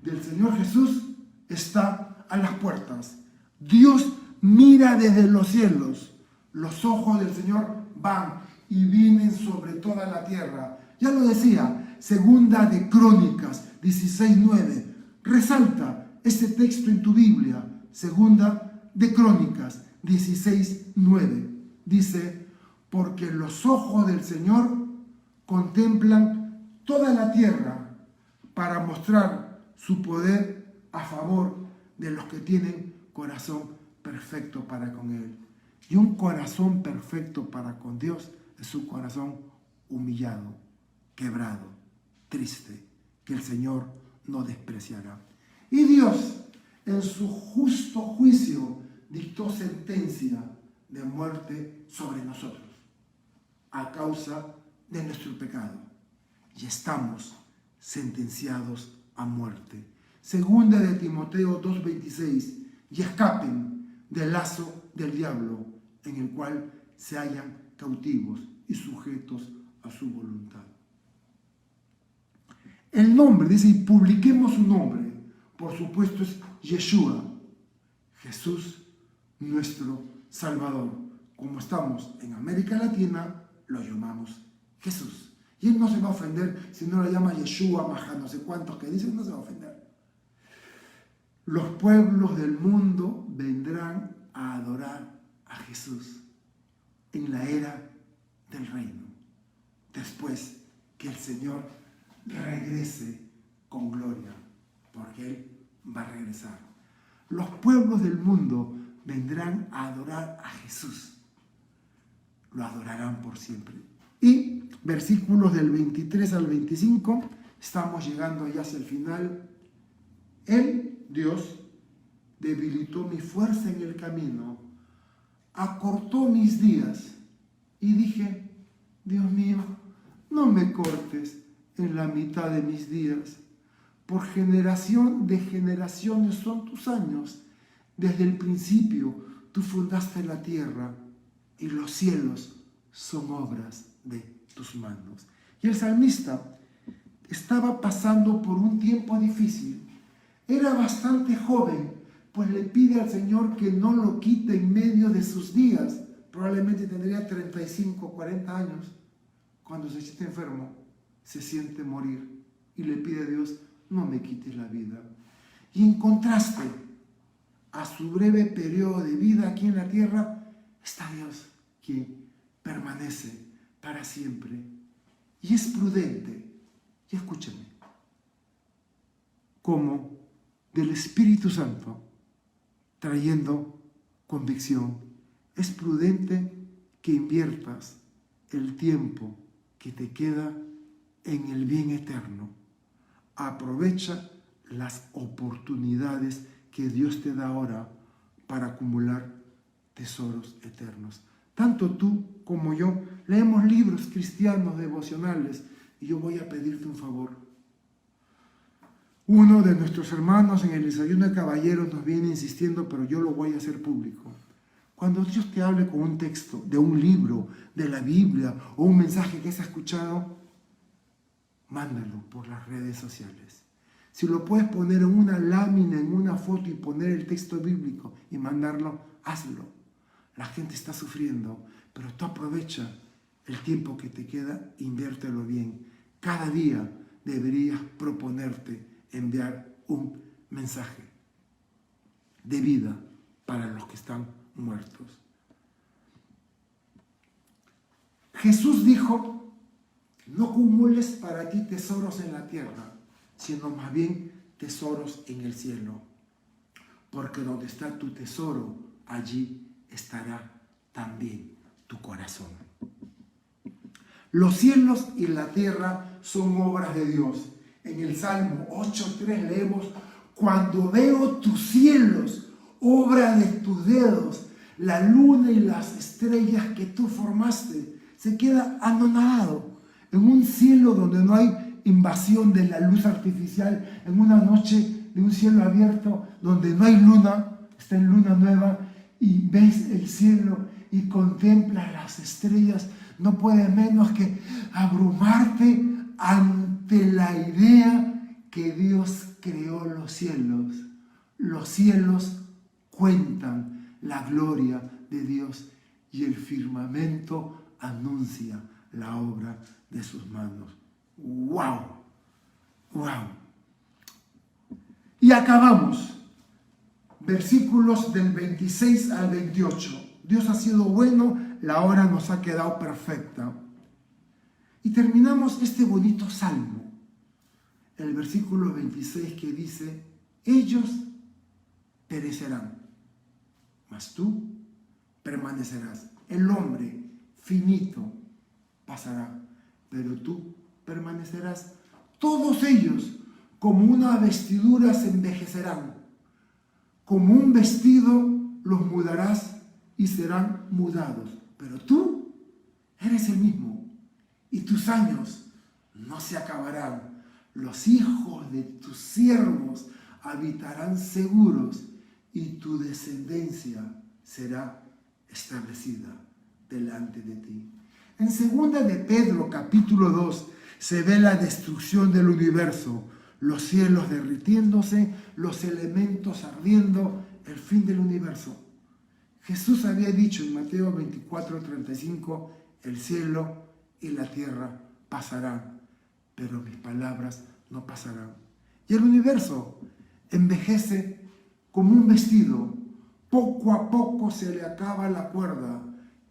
del Señor Jesús está a las puertas. Dios mira desde los cielos. Los ojos del Señor van y vienen sobre toda la tierra. Ya lo decía, Segunda de Crónicas 16:9. Resalta ese texto en tu Biblia. Segunda de Crónicas 16:9. Dice: porque los ojos del Señor contemplan toda la tierra para mostrar su poder a favor de los que tienen corazón perfecto para con Él. Y un corazón perfecto para con Dios es un corazón humillado, quebrado, triste, que el Señor no despreciará. Y Dios, en su justo juicio, dictó sentencia de muerte sobre nosotros a causa de nuestro pecado. Y estamos sentenciados a muerte. Segunda de Timoteo 2:26. Y escapen del lazo del diablo, en el cual se hallan cautivos y sujetos a su voluntad. El nombre, dice, y publiquemos su nombre, por supuesto es Yeshua, Jesús nuestro Salvador. Como estamos en América Latina, lo llamamos Jesús. Y Él no se va a ofender si no lo llama Yeshua, Maja, no sé cuántos que dicen, no se va a ofender. Los pueblos del mundo vendrán a adorar a Jesús en la era del reino, después que el Señor regrese con gloria, porque Él va a regresar. Los pueblos del mundo vendrán a adorar a Jesús. Lo adorarán por siempre. Y versículos del 23 al 25, estamos llegando ya hacia el final. Él, Dios, debilitó mi fuerza en el camino, acortó mis días, y dije: Dios mío, no me cortes en la mitad de mis días. Por generación de generaciones son tus años. Desde el principio tú fundaste la tierra, y los cielos son obras de tus manos. Y el salmista estaba pasando por un tiempo difícil. Era bastante joven, pues le pide al Señor que no lo quite en medio de sus días. Probablemente tendría 35, 40 años. Cuando se siente enfermo, se siente morir y le pide a Dios: no me quites la vida. Y en contraste a su breve periodo de vida aquí en la tierra, está Dios, quien permanece para siempre y es prudente. Y escúchame, como del Espíritu Santo, trayendo convicción. Es prudente que inviertas el tiempo que te queda en el bien eterno. Aprovecha las oportunidades que Dios te da ahora para acumular tesoros eternos. Tanto tú como yo leemos libros cristianos devocionales y yo voy a pedirte un favor. Uno de nuestros hermanos en el desayuno de caballeros nos viene insistiendo, pero yo lo voy a hacer público. Cuando Dios te hable con un texto de un libro, de la Biblia o un mensaje que has escuchado, mándalo por las redes sociales. Si lo puedes poner en una lámina, en una foto y poner el texto bíblico y mandarlo, hazlo. La gente está sufriendo, pero tú aprovecha el tiempo que te queda, inviértelo bien. Cada día deberías proponerte enviar un mensaje de vida para los que están muertos. Jesús dijo: no acumules para ti tesoros en la tierra, sino más bien tesoros en el cielo. Porque donde está tu tesoro, allí estará también tu corazón. Los cielos y la tierra son obras de Dios. En el Salmo 8:3 leemos: cuando veo tus cielos, obra de tus dedos, la luna y las estrellas que tú formaste, se queda anonadado. En un cielo donde no hay invasión de la luz artificial, en una noche de un cielo abierto donde no hay luna, está en luna nueva, y ves el cielo y contemplas las estrellas, no puede menos que abrumarte ante la idea que Dios creó los cielos. Los cielos cuentan la gloria de Dios y el firmamento anuncia la obra de sus manos. ¡Wow! ¡Wow! Y acabamos. Versículos del 26 al 28. Dios ha sido bueno, la hora nos ha quedado perfecta. Y terminamos este bonito salmo. El versículo 26 que dice: ellos perecerán, mas tú permanecerás. El hombre finito pasará, pero tú permanecerás. Todos ellos, como una vestidura, se envejecerán. Como un vestido los mudarás y serán mudados. Pero tú eres el mismo y tus años no se acabarán. Los hijos de tus siervos habitarán seguros y tu descendencia será establecida delante de ti. En 2 de Pedro, capítulo 2, se ve la destrucción del universo, los cielos derritiéndose, los elementos ardiendo, el fin del universo. Jesús había dicho en Mateo 24:35, el cielo y la tierra pasarán, pero mis palabras no pasarán. Y el universo envejece como un vestido. Poco a poco se le acaba la cuerda.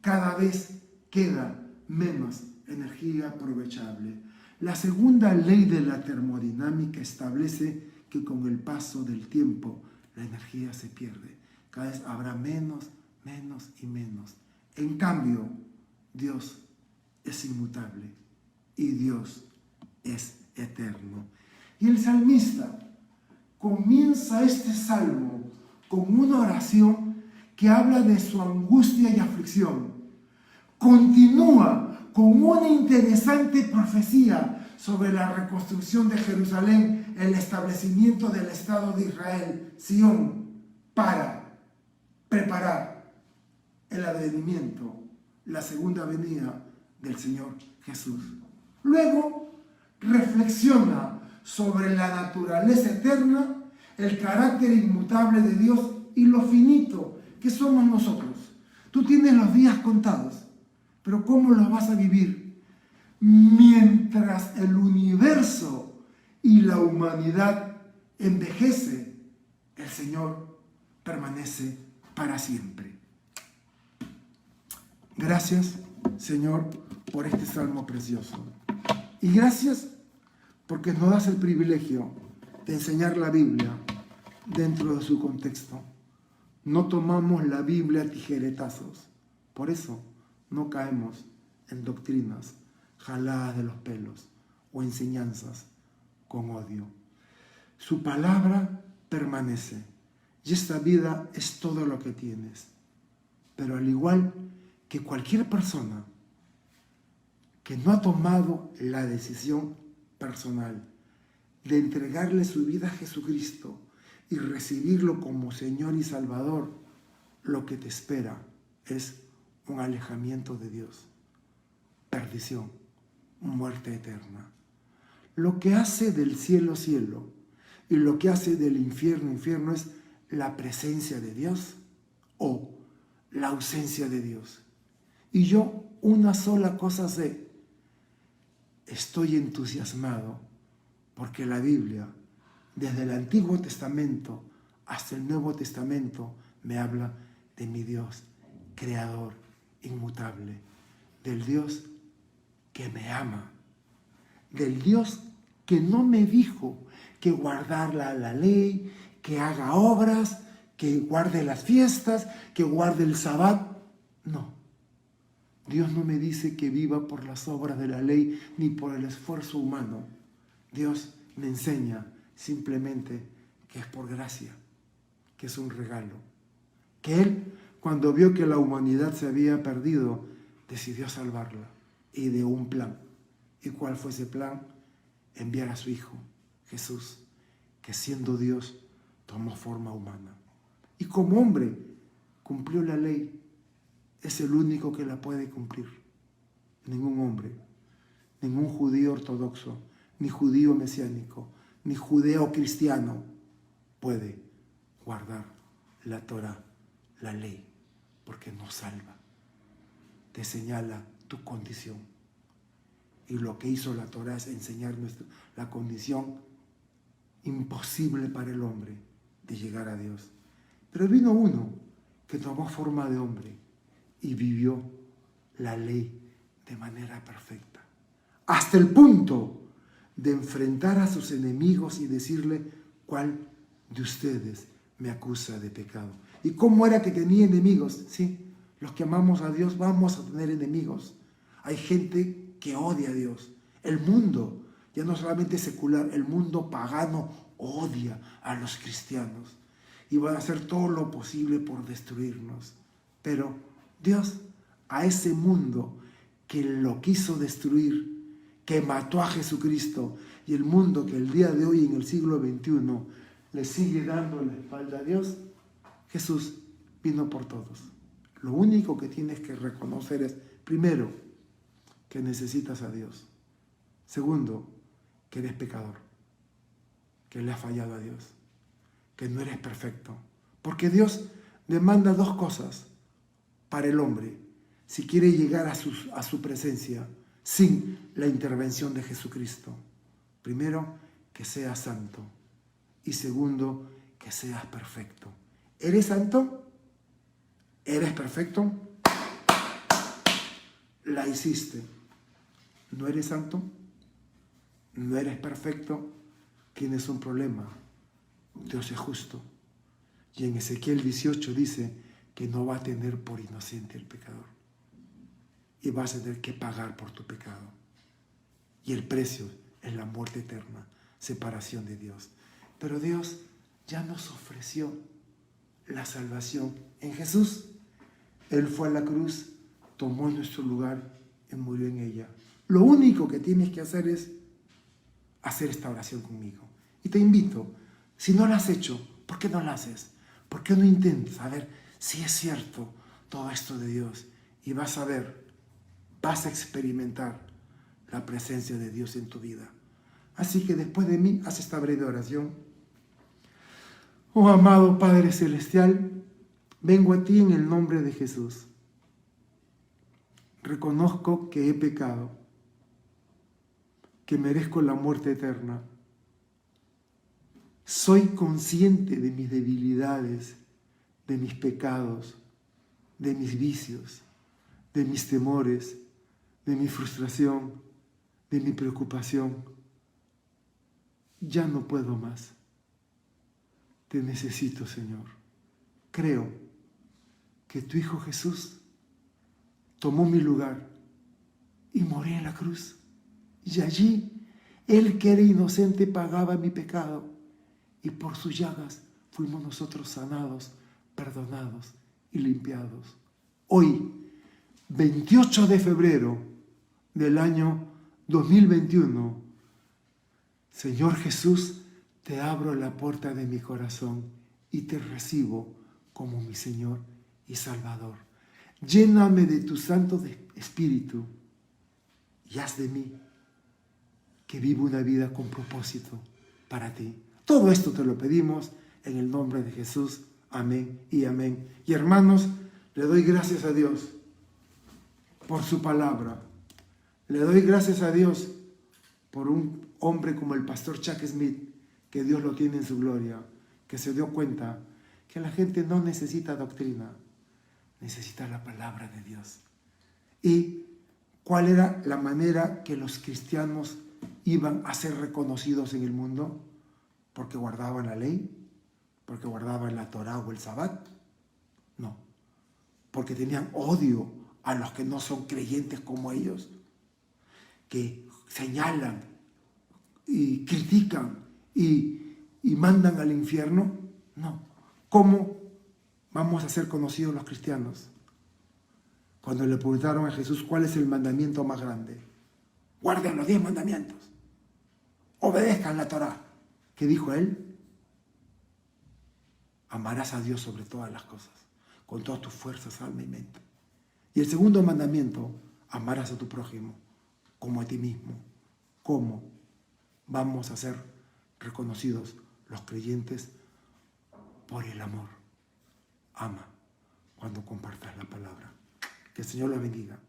Cada vez queda menos energía aprovechable. La segunda ley de la termodinámica establece que con el paso del tiempo la energía se pierde. Cada vez habrá menos y menos. En cambio, Dios es inmutable y Dios es eterno. Y el salmista comienza este salmo con una oración que habla de su angustia y aflicción. Continúa con una interesante profecía sobre la reconstrucción de Jerusalén, el establecimiento del Estado de Israel, Sión, para preparar el advenimiento, la segunda venida del Señor Jesús. Luego reflexiona sobre la naturaleza eterna, el carácter inmutable de Dios y lo finito que somos nosotros. Tú tienes los días contados, pero ¿cómo los vas a vivir? Mientras el universo y la humanidad envejece, el Señor permanece para siempre. Gracias, Señor, por este salmo precioso. Y gracias porque nos das el privilegio de enseñar la Biblia dentro de su contexto. No tomamos la Biblia a tijeretazos. Por eso no caemos en doctrinas jaladas de los pelos o enseñanzas con odio. Su palabra permanece y esta vida es todo lo que tienes. Pero al igual que cualquier persona que no ha tomado la decisión personal de entregarle su vida a Jesucristo y recibirlo como Señor y Salvador, lo que te espera es un alejamiento de Dios, perdición, muerte eterna. Lo que hace del cielo cielo y lo que hace del infierno infierno es la presencia de Dios o la ausencia de Dios. Y yo una sola cosa sé, estoy entusiasmado porque la Biblia, desde el Antiguo Testamento hasta el Nuevo Testamento, me habla de mi Dios, creador, inmutable, del Dios que me ama, del Dios que no me dijo que guardar la ley, que haga obras, que guarde las fiestas, que guarde el Sabbat. No. Dios no me dice que viva por las obras de la ley ni por el esfuerzo humano. Dios me enseña simplemente que es por gracia, que es un regalo. Que Él, cuando vio que la humanidad se había perdido, decidió salvarla y de un plan. ¿Y cuál fue ese plan? Enviar a su Hijo, Jesús, que siendo Dios, tomó forma humana. Y como hombre, cumplió la ley. Es el único que la puede cumplir. Ningún hombre, ningún judío ortodoxo, ni judío mesiánico, ni judeo cristiano puede guardar la Torá, la ley, porque no salva. Te señala tu condición. Y lo que hizo la Torá es enseñar la condición imposible para el hombre de llegar a Dios. Pero vino uno que tomó forma de hombre y vivió la ley de manera perfecta, hasta el punto de enfrentar a sus enemigos y decirle: ¿cuál de ustedes me acusa de pecado? ¿Y cómo era que tenía enemigos? Sí, los que amamos a Dios vamos a tener enemigos. Hay gente que odia a Dios. El mundo, ya no solamente secular, el mundo pagano odia a los cristianos y va a hacer todo lo posible por destruirnos. Pero Dios, a ese mundo que lo quiso destruir, que mató a Jesucristo, y el mundo que el día de hoy en el siglo XXI le sigue dando la espalda a Dios, Jesús vino por todos. Lo único que tienes que reconocer es, primero, que necesitas a Dios. Segundo, que eres pecador, que le has fallado a Dios, que no eres perfecto. Porque Dios demanda dos cosas para el hombre si quiere llegar a su presencia sin la intervención de Jesucristo. Primero, que seas santo. Y segundo, que seas perfecto. ¿Eres santo? ¿Eres perfecto? La hiciste. ¿No eres santo? ¿No eres perfecto? Tienes un problema. Dios es justo. Y en Ezequiel 18 dice que no va a tener por inocente el pecador. Y vas a tener que pagar por tu pecado. Y el precio es la muerte eterna, separación de Dios. Pero Dios ya nos ofreció la salvación en Jesús. Él fue a la cruz, tomó nuestro lugar y murió en ella. Lo único que tienes que hacer es hacer esta oración conmigo. Y te invito, si no la has hecho, ¿por qué no la haces? ¿Por qué no intentas a ver si es cierto todo esto de Dios? Y vas a ver, vas a experimentar la presencia de Dios en tu vida. Así que después de mí, haz esta breve oración. Oh amado Padre Celestial, vengo a ti en el nombre de Jesús. Reconozco que he pecado, que merezco la muerte eterna. Soy consciente de mis debilidades, de mis pecados, de mis vicios, de mis temores, de mi frustración, de mi preocupación. Ya no puedo más. Te necesito, Señor. Creo que tu Hijo Jesús tomó mi lugar y morí en la cruz. Y allí, Él que era inocente pagaba mi pecado. Y por sus llagas fuimos nosotros sanados, perdonados y limpiados. Hoy, 28 de febrero del año 2021, Señor Jesús, te abro la puerta de mi corazón y te recibo como mi Señor y Salvador. Lléname de tu Santo Espíritu y haz de mí que viva una vida con propósito para ti. Todo esto te lo pedimos en el nombre de Jesús. Amén y amén. Y hermanos, le doy gracias a Dios por su palabra. Le doy gracias a Dios por un hombre como el pastor Chuck Smith, que Dios lo tiene en su gloria, que se dio cuenta que la gente no necesita doctrina, necesita la palabra de Dios. ¿Y cuál era la manera que los cristianos iban a ser reconocidos en el mundo? ¿Porque guardaban la ley? ¿Porque guardaban la Torá o el Sabbat? No, porque tenían odio a los que no son creyentes como ellos, que señalan y critican y mandan al infierno. No. ¿Cómo vamos a ser conocidos los cristianos? Cuando le preguntaron a Jesús cuál es el mandamiento más grande, guarden los 10 mandamientos, obedezcan la Torá. ¿Qué dijo él? Amarás a Dios sobre todas las cosas, con todas tus fuerzas, alma y mente. Y el segundo mandamiento, amarás a tu prójimo como a ti mismo. ¿Cómo vamos a ser reconocidos los creyentes? Por el amor. Ama cuando compartas la palabra. Que el Señor la bendiga.